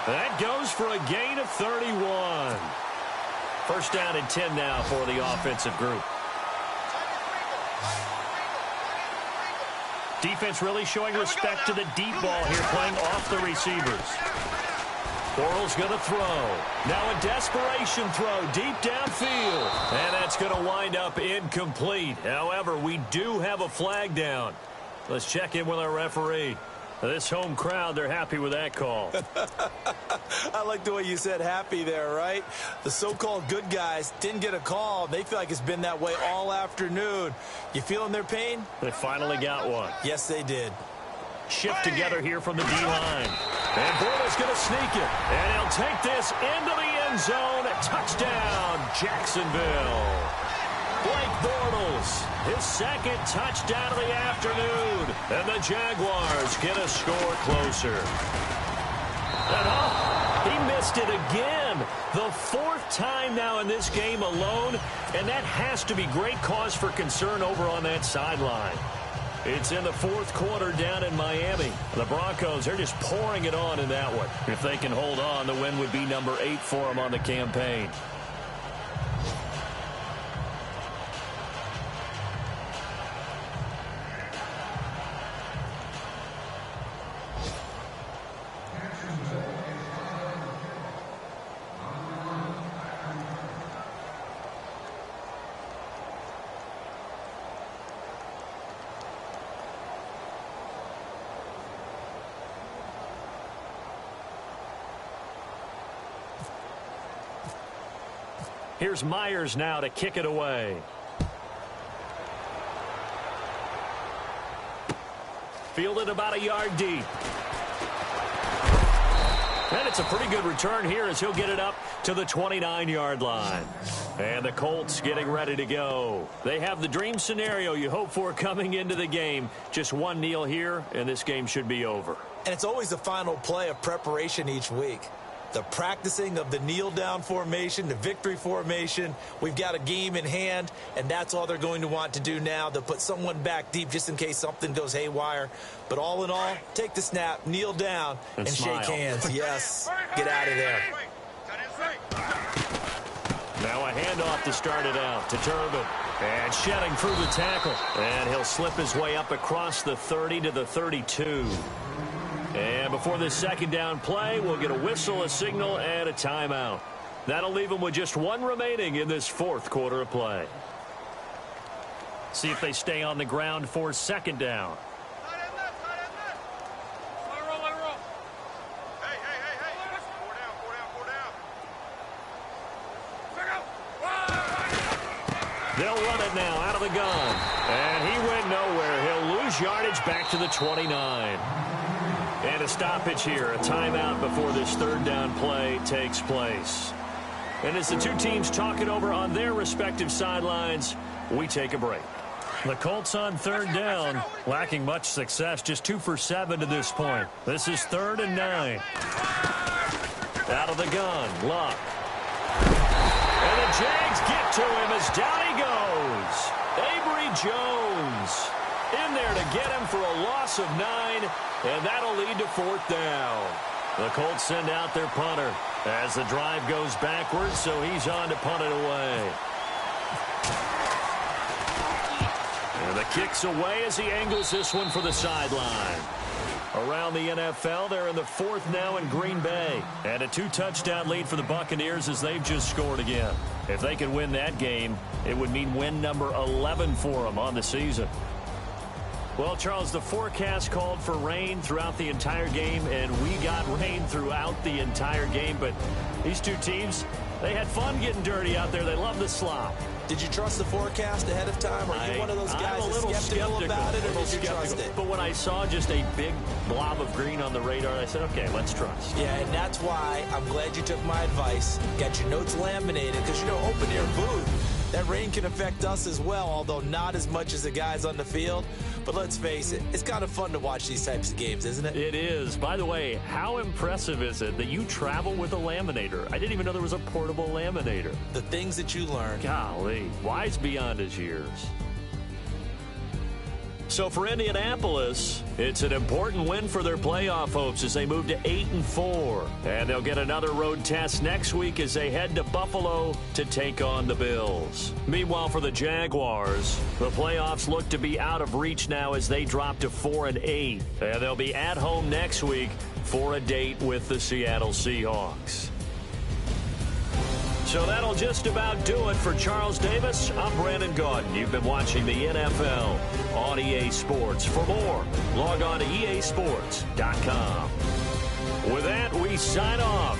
That goes for a gain of 31. First down and 10 now for the offensive group. Defense really showing respect to the deep ball here, playing off the receivers. Bortles going to throw. Now a desperation throw deep downfield. And that's going to wind up incomplete. However, we do have a flag down. Let's check in with our referee. This home crowd, they're happy with that call. I like the way you said happy there, right? The so-called good guys didn't get a call. They feel like it's been that way all afternoon. You feeling their pain? They finally got one. Yes, they did. Shift together here from the D-line. And Bortles going to sneak it. And he'll take this into the end zone. Touchdown, Jacksonville. Blake Bortles, his second touchdown of the afternoon. And the Jaguars get a score closer. And he missed it again. The fourth time now in this game alone. And that has to be great cause for concern over on that sideline. It's in the fourth quarter down in Miami. The Broncos, they're just pouring it on in that one. If they can hold on, the win would be number 8 for them on the campaign. Here's Myers now to kick it away. Fielded about a yard deep. And it's a pretty good return here as he'll get it up to the 29-yard line. And the Colts getting ready to go. They have the dream scenario you hope for coming into the game. Just one kneel here, and this game should be over. And it's always the final play of preparation each week. The practicing of the kneel-down formation, the victory formation. We've got a game in hand, and that's all they're going to want to do now. They'll put someone back deep just in case something goes haywire. But all in all, take the snap, kneel down, and shake hands. Yes, get out of there. Now a handoff to start it out to Turbin. And shedding through the tackle. And he'll slip his way up across the 30 to the 32. And before this second down play, we'll get a whistle, a signal, and a timeout. That'll leave them with just one remaining in this fourth quarter of play. See if they stay on the ground for second down. They'll run it now out of the gun. And he went nowhere. He'll lose yardage back to the 29. And a stoppage here, a timeout before this third down play takes place. And as the two teams talk it over on their respective sidelines, we take a break. The Colts on third down, lacking much success, just 2 for 7 to this point. This is 3rd and 9. Out of the gun, Luck. And the Jags get to him as down he goes. Avery Jones in there to get him for a loss of 9, and that'll lead to 4th down. The Colts send out their punter as the drive goes backwards, so he's on to punt it away. And the kick's away as he angles this one for the sideline. Around the NFL, they're in the 4th now in Green Bay. And a 2-touchdown lead for the Buccaneers as they've just scored again. If they could win that game, it would mean win number 11 for them on the season. Well, Charles, the forecast called for rain throughout the entire game, and we got rain throughout the entire game. But these two teams, they had fun getting dirty out there. They love the slop. Did you trust the forecast ahead of time? Are you one of those guys that's skeptical about it, or did you trust it? But when I saw just a big blob of green on the radar, I said, okay, let's trust. Yeah, and that's why I'm glad you took my advice. Got your notes laminated, because, you know, open-air booth, that rain can affect us as well, although not as much as the guys on the field. But let's face it, it's kind of fun to watch these types of games, isn't it? It is. By the way, how impressive is it that you travel with a laminator? I didn't even know there was a portable laminator. The things that you learn. Golly, wise beyond his years. So for Indianapolis, it's an important win for their playoff hopes as they move to 8-4. And they'll get another road test next week as they head to Buffalo to take on the Bills. Meanwhile, for the Jaguars, the playoffs look to be out of reach now as they drop to 4-8. And they'll be at home next week for a date with the Seattle Seahawks. So that'll just about do it for Charles Davis. I'm Brandon Gaudin. You've been watching the NFL on EA Sports. For more, log on to easports.com. With that, we sign off.